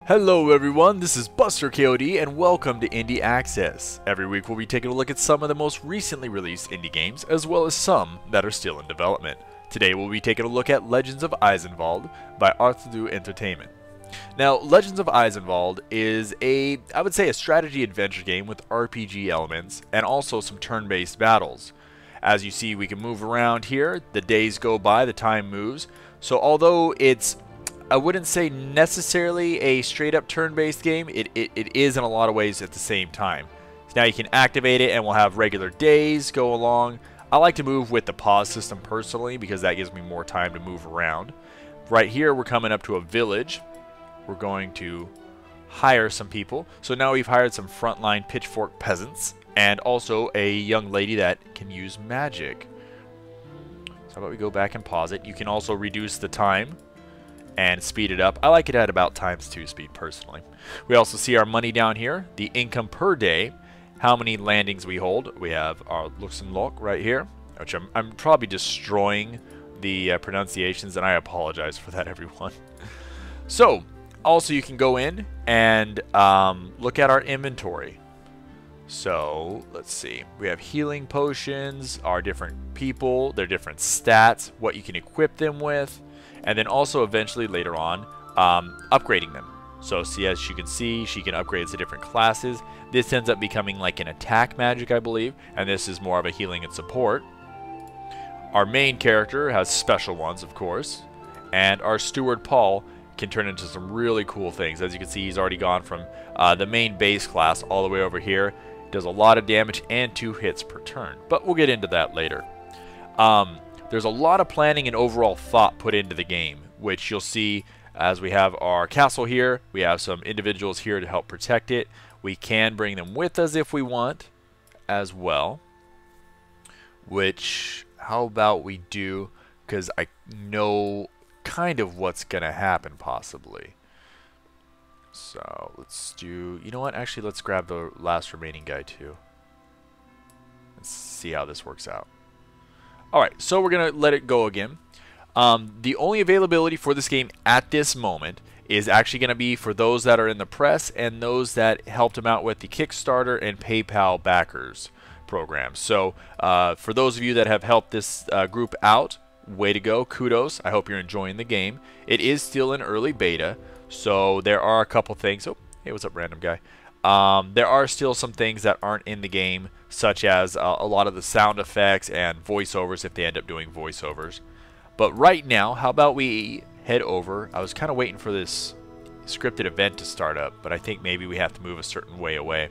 Hello everyone, this is Buster KOD and welcome to Indie Access. Every week we'll be taking a look at some of the most recently released indie games, as well as some that are still in development. Today we'll be taking a look at Legends of Eisenwald by Arthur Entertainment. Now, Legends of Eisenwald is I would say a strategy adventure game with RPG elements and also some turn-based battles. As you see, we can move around here, the days go by, the time moves, so although I wouldn't say necessarily a straight-up turn-based game. It is in a lot of ways at the same time. So now you can activate it and we'll have regular days go along. I like to move with the pause system personally because that gives me more time to move around. Right here we're coming up to a village. We're going to hire some people. So now we've hired some frontline pitchfork peasants and also a young lady that can use magic. So how about we go back and pause it. You can also reduce the time and speed it up. I like it at about ×2 speed personally. We also see our money down here, the income per day, how many landings we hold. We have our Luxembourg right here, which I'm probably destroying the pronunciations, and I apologize for that, everyone. So, also you can go in and look at our inventory. So, let's see. We have healing potions, our different people, their different stats, what you can equip them with, and then also eventually later on upgrading them. So see, as you can see, she can upgrade to different classes. This ends up becoming like an attack magic, I believe, and this is more of a healing and support. Our main character has special ones, of course, and our steward Paul can turn into some really cool things. As you can see, he's already gone from the main base class all the way over here. Does a lot of damage and 2 hits per turn, but we'll get into that later. There's a lot of planning and overall thought put into the game, which you'll see as we have our castle here. We have some individuals here to help protect it. We can bring them with us if we want as well. Which, how about we do, because I know kind of what's going to happen possibly. So let's do, you know what, actually let's grab the last remaining guy too. Let's see how this works out. Alright, so we're going to let it go again. The only availability for this game at this moment is actually going to be for those that are in the press and those that helped them out with the Kickstarter and PayPal backers programs. So for those of you that have helped this group out, way to go, kudos. I hope you're enjoying the game. It is still in early beta, so there are a couple things. Oh, hey, what's up, random guy? There are still some things that aren't in the game, such as a lot of the sound effects and voiceovers if they end up doing voiceovers. But right now, how about we head over? I was kind of waiting for this scripted event to start up, but I think maybe we have to move a certain way away.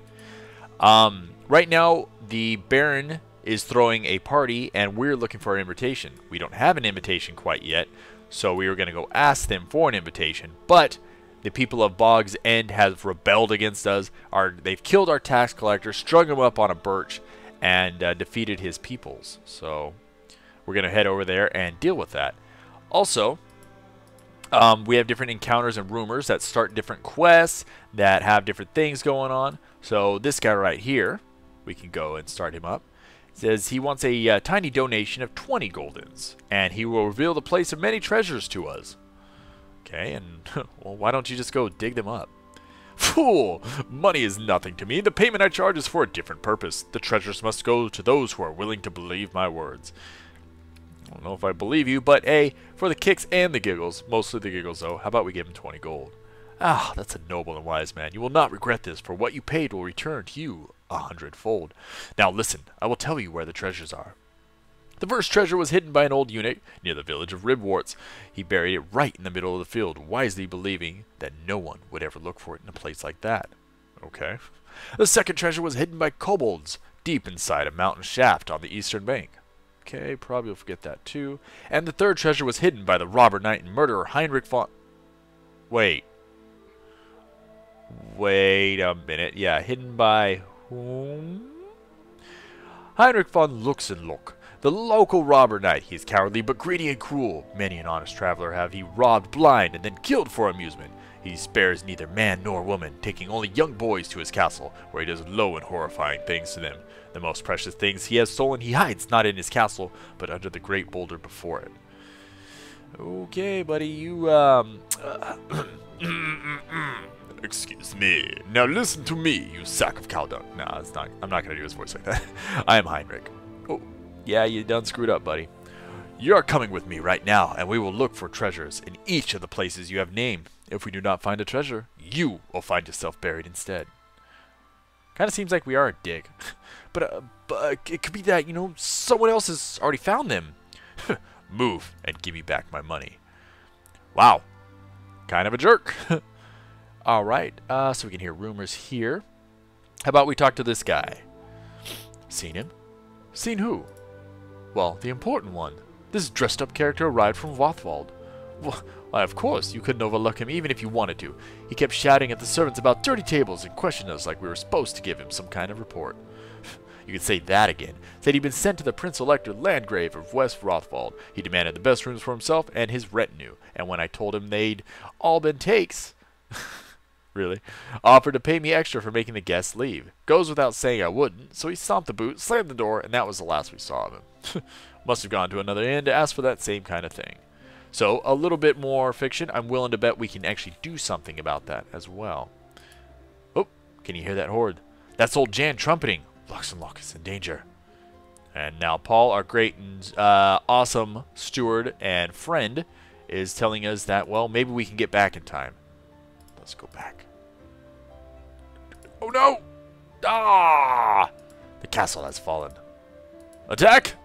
Right now, the Baron is throwing a party, and we're looking for an invitation. We don't have an invitation quite yet, so we were going to go ask them for an invitation, but the people of Bog's End have rebelled against us. They've killed our tax collector, strung him up on a birch, and defeated his peoples. So we're going to head over there and deal with that. Also, we have different encounters and rumors that start different quests that have different things going on. So this guy right here, we can go and start him up. It says he wants a tiny donation of 20 goldens, and he will reveal the place of many treasures to us. Okay, and well, why don't you just go dig them up? Fool! Money is nothing to me. The payment I charge is for a different purpose. The treasures must go to those who are willing to believe my words. I don't know if I believe you, but hey, for the kicks and the giggles, mostly the giggles though, how about we give him 20 gold? Ah, that's a noble and wise man. You will not regret this, for what you paid will return to you 100-fold. Now listen, I will tell you where the treasures are. The first treasure was hidden by an old eunuch near the village of Ribwarts. He buried it right in the middle of the field, wisely believing that no one would ever look for it in a place like that. Okay. The second treasure was hidden by kobolds, deep inside a mountain shaft on the eastern bank. Okay, probably will forget that too. And the third treasure was hidden by the robber knight and murderer Heinrich von... Wait a minute. Yeah, hidden by whom? Heinrich von Luxembourg, the local robber knight. He is cowardly but greedy and cruel. Many an honest traveler have he robbed blind and then killed for amusement. He spares neither man nor woman, taking only young boys to his castle, where he does low and horrifying things to them. The most precious things he has stolen he hides not in his castle, but under the great boulder before it. Okay, buddy, you, Excuse me. Now listen to me, you sack of cow dung. Nah, it's not. I'm not gonna do his voice like that. I am Heinrich. Oh, yeah, you done screwed up, buddy. You are coming with me right now, and we will look for treasures in each of the places you have named. If we do not find a treasure, you will find yourself buried instead. Kind of seems like we are a dick. but it could be that, you know, someone else has already found them. Move and give me back my money. Wow. Kind of a jerk. Alright, so we can hear rumors here. How about we talk to this guy? Seen him? Seen who? Well, the important one. This dressed-up character arrived from Eisenwald. Why, of course, you couldn't overlook him even if you wanted to. He kept shouting at the servants about dirty tables and questioned us like we were supposed to give him some kind of report. You could say that again. Said he'd been sent to the Prince-Elector Landgrave of West Rothwald. He demanded the best rooms for himself and his retinue. And when I told him they'd all been takes... Really? Offered to pay me extra for making the guests leave. Goes without saying I wouldn't, so he stomped the boot, slammed the door, and that was the last we saw of him. Must have gone to another inn to ask for that same kind of thing. So, a little bit more fiction. I'm willing to bet we can actually do something about that as well. Oh, can you hear that horde? That's old Jan trumpeting. Lux and Locke is in danger. And now Paul, our great and awesome steward and friend, is telling us that, well, maybe we can get back in time. Let's go back. Oh no! Ah! The castle has fallen. Attack!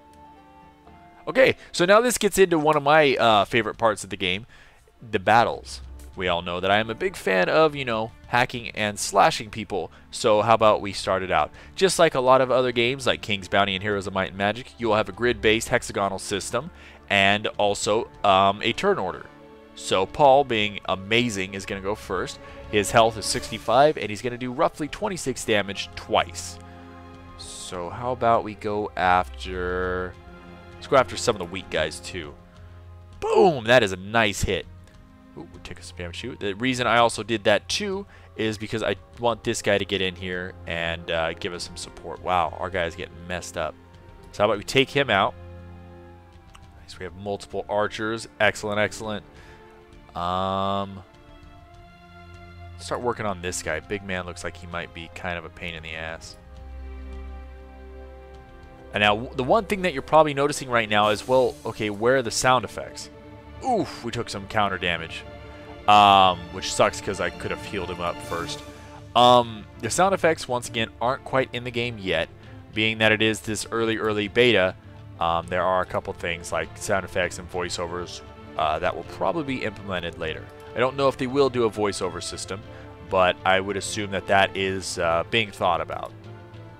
Okay, so now this gets into one of my favorite parts of the game, the battles. We all know that I am a big fan of, you know, hacking and slashing people. So how about we start it out? Just like a lot of other games, like King's Bounty and Heroes of Might and Magic, you will have a grid-based hexagonal system and also a turn order. So Paul, being amazing, is going to go first. His health is 65, and he's going to do roughly 26 damage twice. So how about we go after... Let's go after some of the weak guys, too. Boom! That is a nice hit. Ooh, we'll take a spam shoot. The reason I also did that, too, is because I want this guy to get in here and give us some support. Wow, our guy's getting messed up. So how about we take him out? Nice, we have multiple archers. Excellent, excellent. Start working on this guy. Big man looks like he might be kind of a pain in the ass. And now, the one thing that you're probably noticing right now is, well, okay, where are the sound effects? Oof, we took some counter damage. Which sucks because I could have healed him up first. The sound effects, once again, aren't quite in the game yet. Being that it is this early beta, there are a couple things like sound effects and voiceovers that will probably be implemented later. I don't know if they will do a voiceover system, but I would assume that that is being thought about.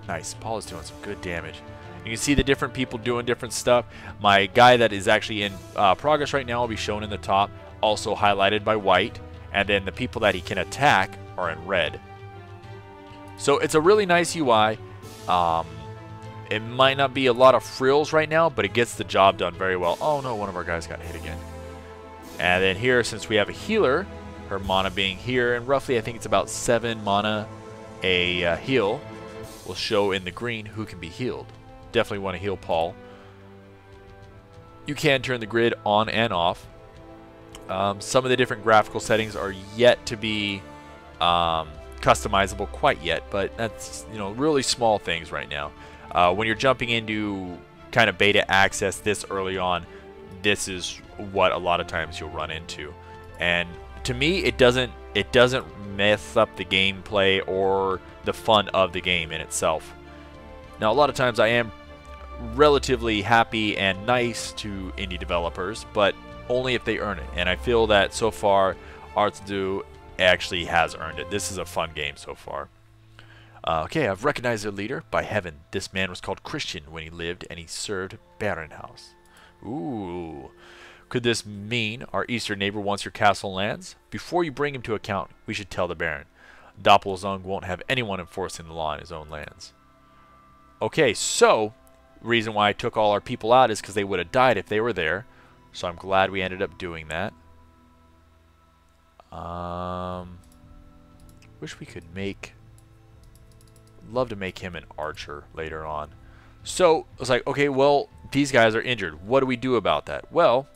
Nice. Paul is doing some good damage. You can see the different people doing different stuff. My guy that is actually in progress right now will be shown in the top, also highlighted by white, and then the people that he can attack are in red. So it's a really nice UI. It might not be a lot of frills right now, but it gets the job done very well. Oh no, one of our guys got hit again. And then here, since we have a healer, her mana being here, and roughly I think it's about 7 mana a heal, will show in the green who can be healed. Definitely want to heal Paul. You can turn the grid on and off. Some of the different graphical settings are yet to be customizable quite yet, but that's, you know, really small things right now. When you're jumping into kind of beta access this early on, this is what a lot of times you'll run into. And to me, it doesn't mess up the gameplay or the fun of the game in itself. Now, a lot of times I am relatively happy and nice to indie developers, but only if they earn it. And I feel that so far, Arts2 actually has earned it. This is a fun game so far. Okay, I've recognized their leader. By heaven, this man was called Christian when he lived, and he served Baronhouse. Ooh. Could this mean our eastern neighbor wants your castle lands? Before you bring him to account, we should tell the Baron. Doppelzung won't have anyone enforcing the law on his own lands. Okay, so, the reason why I took all our people out is because they would have died if they were there. So I'm glad we ended up doing that. Wish we could make... Love to make him an archer later on. So, I was like, okay, well, these guys are injured. What do we do about that? Well,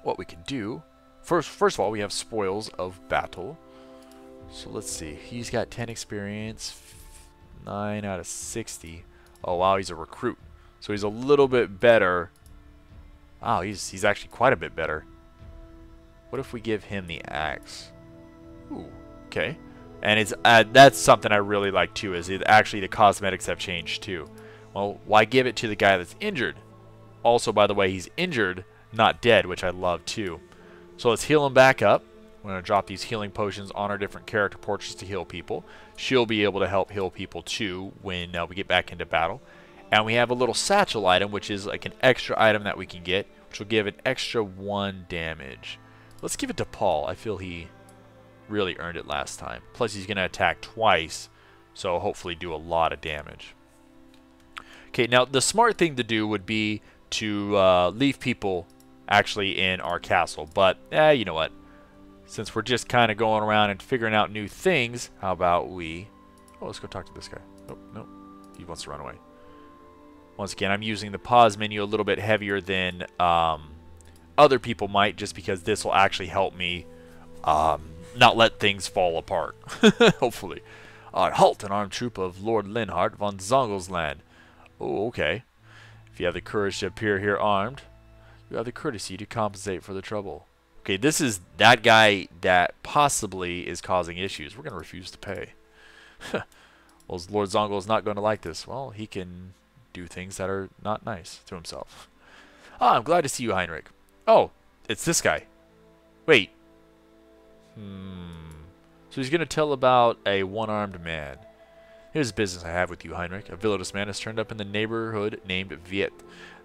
what we can do... First of all, we have spoils of battle. So let's see. He's got 10 experience, 9 out of 60. Oh wow, he's a recruit. So he's a little bit better. Wow, he's actually quite a bit better. What if we give him the axe? Ooh, okay. And it's that's something I really like too, is actually the cosmetics have changed too. Well, why give it to the guy that's injured? Also, by the way, he's injured, not dead, which I love too. So let's heal him back up. We're going to drop these healing potions on our different character portraits to heal people. She'll be able to help heal people too when we get back into battle. And we have a little satchel item, which is like an extra item that we can get, which will give an extra 1 damage. Let's give it to Paul. I feel he really earned it last time. Plus, he's going to attack twice, so hopefully do a lot of damage. Okay, now the smart thing to do would be to leave people actually in our castle. But, you know what? Since we're just kind of going around and figuring out new things, how about we... Oh, let's go talk to this guy. Nope, nope. He wants to run away. Once again, I'm using the pause menu a little bit heavier than other people might, just because this will actually help me not let things fall apart. Hopefully. Halt, an armed troop of Lord Linhart von Zongel's land. Oh, okay. If you have the courage to appear here armed, you have the courtesy to compensate for the trouble. Okay, this is that guy that possibly is causing issues. We're going to refuse to pay. Well, Lord Zongel is not going to like this. Well, he can do things that are not nice to himself. Ah, I'm glad to see you, Heinrich. Oh, it's this guy. Wait. So he's going to tell about a one-armed man. Here's business I have with you, Heinrich. A villainous man has turned up in the neighborhood named Viet.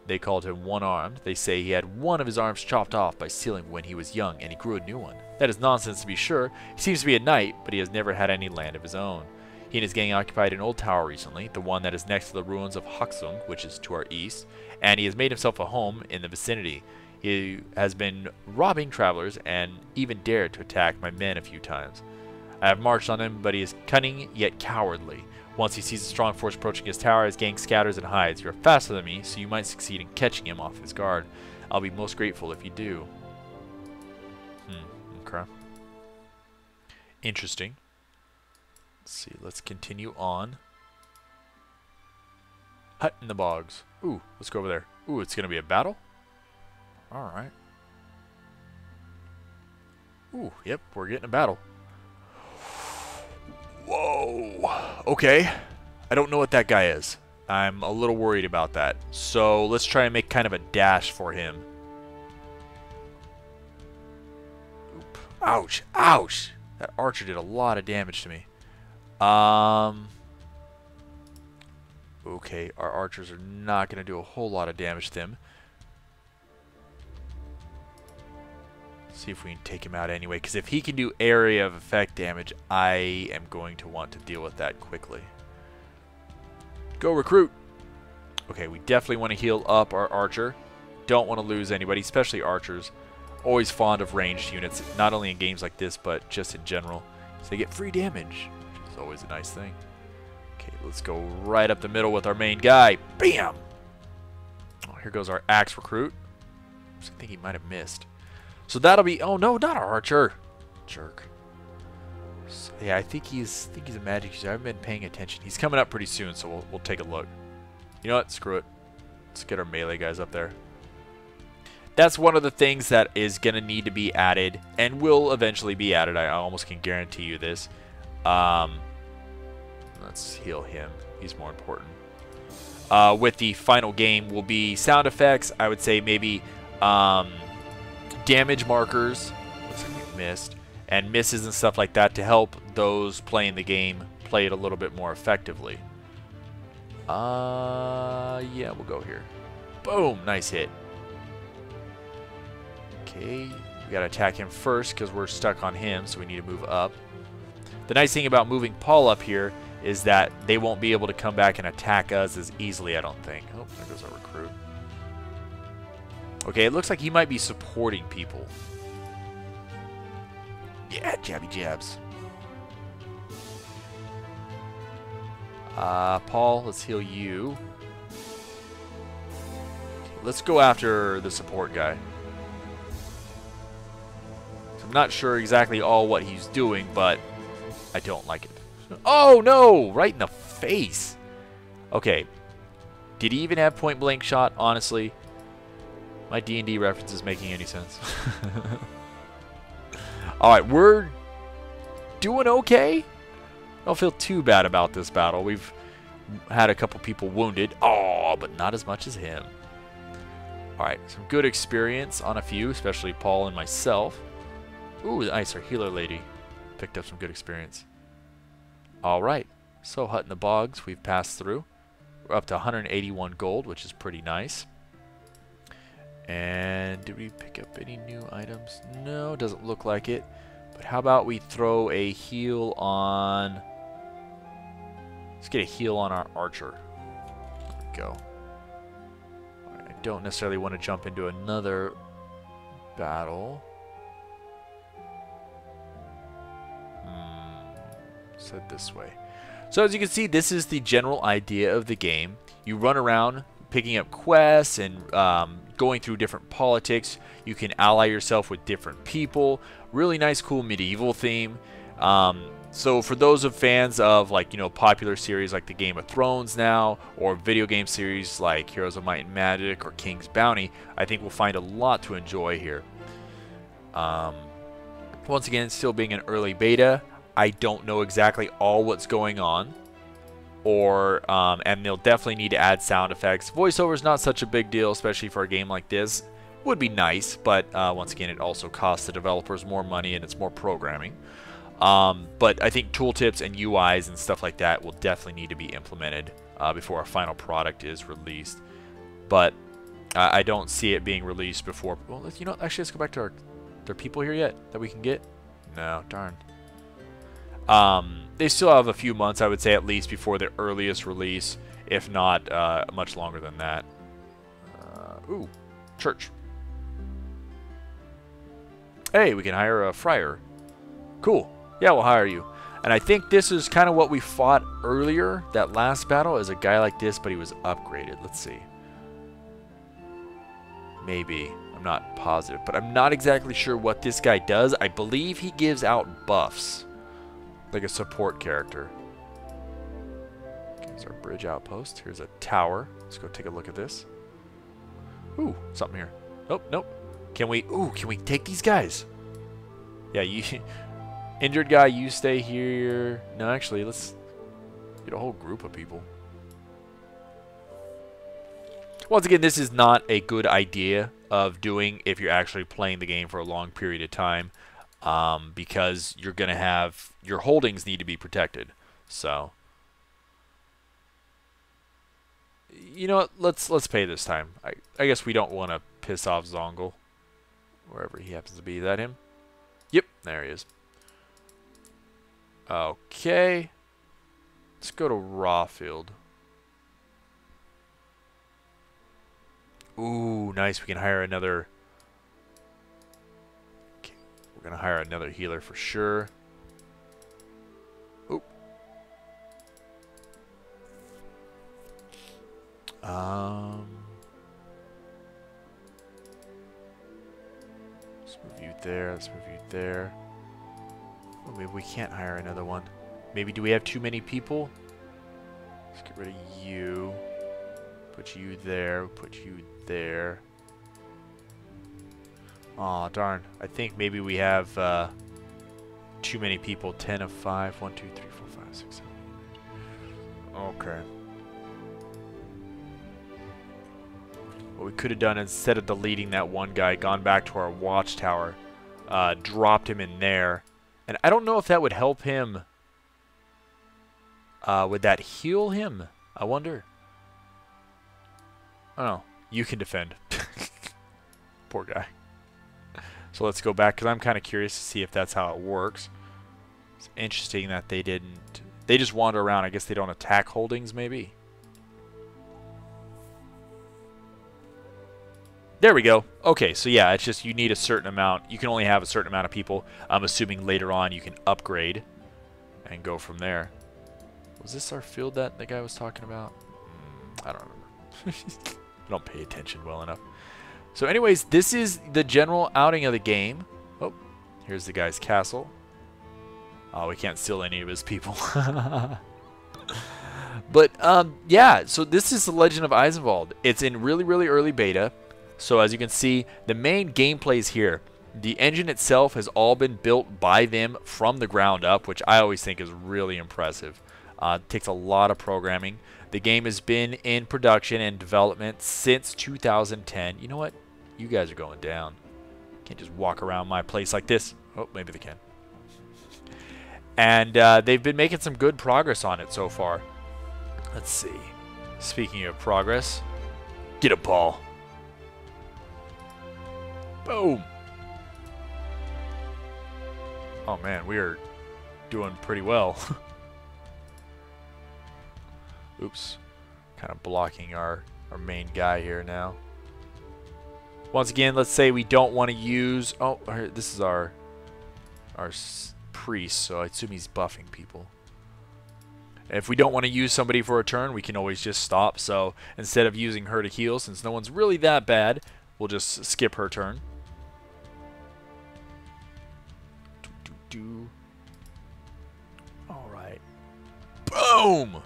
They called him one-armed. They say he had one of his arms chopped off by stealing when he was young, and he grew a new one. That is nonsense, to be sure. He seems to be a knight, but he has never had any land of his own. He and his gang occupied an old tower recently, the one that is next to the ruins of Huxung, which is to our east, and he has made himself a home in the vicinity. He has been robbing travelers and even dared to attack my men a few times. I have marched on him, but he is cunning yet cowardly. Once he sees a strong force approaching his tower, his gang scatters and hides. You are faster than me, so you might succeed in catching him off his guard. I'll be most grateful if you do. Okay. Interesting. Let's see, let's continue on. Hut in the bogs. Ooh, let's go over there. Ooh, it's going to be a battle? Alright. Ooh, yep, we're getting a battle. Whoa. Okay. I don't know what that guy is. I'm a little worried about that. So let's try and make kind of a dash for him. Oop. Ouch. Ouch. That archer did a lot of damage to me. Okay, our archers are not going to do a whole lot of damage to him. See if we can take him out anyway, because if he can do area of effect damage, I am going to want to deal with that quickly. Go recruit! Okay, we definitely want to heal up our archer. Don't want to lose anybody, especially archers. Always fond of ranged units, not only in games like this, but just in general. So they get free damage, which is always a nice thing. Okay, let's go right up the middle with our main guy. Bam! Oh, here goes our axe recruit. I think he might have missed. So that'll be... Oh, no, not our archer. Jerk. So, yeah, I think he's a magic user. I haven't been paying attention. He's coming up pretty soon, so we'll take a look. You know what? Screw it. Let's get our melee guys up there. That's one of the things that is going to need to be added and will eventually be added. I almost can guarantee you this. Let's heal him. He's more important. With the final game will be sound effects. I would say maybe damage markers. Looks like we missed. And misses and stuff like that to help those playing the game play it a little bit more effectively. Yeah, we'll go here. Boom! Nice hit. Okay, we gotta attack him first because we're stuck on him, so we need to move up. The nice thing about moving Paul up here is that they won't be able to come back and attack us as easily, I don't think. Oh, there goes our recruit. Okay, it looks like he might be supporting people. Yeah, jabby jabs. Paul, let's heal you. Okay, let's go after the support guy. So I'm not sure exactly all what he's doing, but I don't like it. Oh, no! Right in the face. Okay. Did he even have point blank shot? Honestly, my D&D reference is making any sense. Alright, we're doing okay. I don't feel too bad about this battle. We've had a couple people wounded. Oh, but not as much as him. Alright, some good experience on a few, especially Paul and myself. Ooh, nice, our healer lady picked up some good experience. Alright, so Hut in the Bogs, we've passed through. We're up to 181 gold, which is pretty nice. And did we pick up any new items? No, doesn't look like it. But how about we throw a heal on... Let's get a heal on our archer. There we go. Right, I don't necessarily want to jump into another battle. Said this way. So as you can see, this is the general idea of the game. You run around picking up quests and going through different politics. You can ally yourself with different people. Really nice, cool medieval theme. So for those of fans of, like, you know, popular series like the Game of Thrones now, or video game series like Heroes of Might and Magic or King's Bounty, I think we'll find a lot to enjoy here. Once again, still being an early beta, I don't know exactly all what's going on, and they'll definitely need to add sound effects. Voiceover is not such a big deal, especially for a game like this. Would be nice, but once again, it also costs the developers more money and it's more programming. But I think tooltips and UIs and stuff like that will definitely need to be implemented before our final product is released. But I don't see it being released before. Well, you know, actually, let's go back to our. There are people here yet that we can get? No, darn. They still have a few months, I would say, at least before the earliest release, if not much longer than that. Ooh, church. Hey, we can hire a friar. Cool. Yeah, we'll hire you. And I think this is kind of what we fought earlier. That last battle is a guy like this, but he was upgraded. Let's see. Maybe. I'm not positive, but I'm not exactly sure what this guy does. I believe he gives out buffs. Like a support character. Here's our bridge outpost. Here's a tower. Let's go take a look at this. Ooh, something here. Nope, nope. Can we take these guys? Yeah, you injured guy, you stay here. No, actually, let's get a whole group of people. Once again, this is not a good idea of doing if you're actually playing the game for a long period of time. Because you're going to have your holdings need to be protected. So, you know what? Let's pay this time. I guess we don't want to piss off Zongle, wherever he happens to be. Is that him? Yep, there he is. Okay, let's go to Rawfield. Ooh, nice. We can hire another. We're going to hire another healer for sure. Oop. Let's move you there. Let's move you there. Oh, maybe we can't hire another one. Maybe do we have too many people? Let's get rid of you. Put you there. Put you there. Aw, darn. I think maybe we have too many people. 10 of 5. 1, 2, 3, 4, 5, 6, 7, 8. Okay. What we could have done, instead of deleting that one guy, gone back to our watchtower, dropped him in there. And I don't know if that would help him. Would that heal him? I wonder. I don't know. You can defend. Poor guy. So let's go back, because I'm kind of curious to see if that's how it works. It's interesting that they didn't. They just wander around. I guess they don't attack holdings, maybe. There we go. Okay, so yeah, it's just you need a certain amount. You can only have a certain amount of people. I'm assuming later on you can upgrade and go from there. Was this our field that the guy was talking about? I don't remember. I don't pay attention well enough. So anyways, this is the general outing of the game. Oh, here's the guy's castle. Oh, we can't steal any of his people. But, yeah, so this is The Legend of Eisenwald. It's in really, really early beta. So as you can see, the main gameplay is here. The engine itself has all been built by them from the ground up, which I always think is really impressive. It takes a lot of programming. The game has been in production and development since 2010. You know what? You guys are going down. Can't just walk around my place like this. Oh, maybe they can. And they've been making some good progress on it so far. Let's see. Speaking of progress, get a ball. Boom. Oh man, we are doing pretty well. Oops. Kind of blocking our main guy here now. Once again, let's say we don't want to use... Oh, this is our priest, so I assume he's buffing people. If we don't want to use somebody for a turn, we can always just stop. So instead of using her to heal, since no one's really that bad, we'll just skip her turn. Alright. Boom!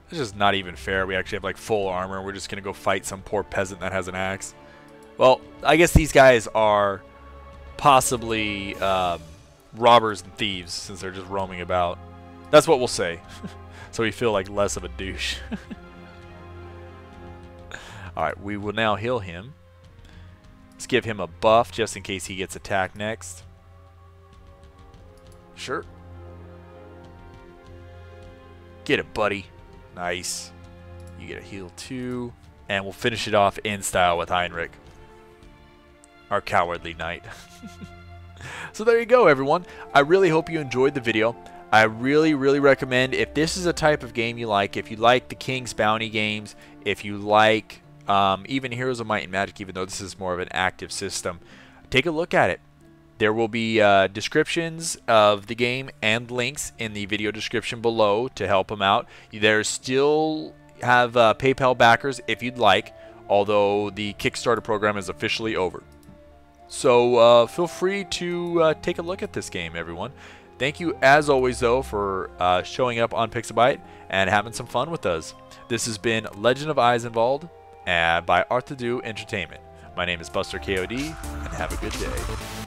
This is not even fair. We actually have like full armor. We're just going to go fight some poor peasant that has an axe. Well, I guess these guys are possibly robbers and thieves since they're just roaming about. That's what we'll say. So we feel like less of a douche. Alright, we will now heal him. Let's give him a buff just in case he gets attacked next. Sure. Get it, buddy. Nice. You get a heal too. And we'll finish it off in style with Heinrich, our cowardly knight. So there you go, everyone. I really hope you enjoyed the video. I really, really recommend, if this is a type of game you like, if you like the King's Bounty games, if you like even Heroes of Might and Magic, even though this is more of an active system, take a look at it. There will be descriptions of the game and links in the video description below to help them out. There still have PayPal backers if you'd like, although the Kickstarter program is officially over. So feel free to take a look at this game, everyone. Thank you, as always, though, for showing up on Pixabite and having some fun with us. This has been Legend of Eisenwald by Art to Do Entertainment. My name is Buster KOD, and have a good day.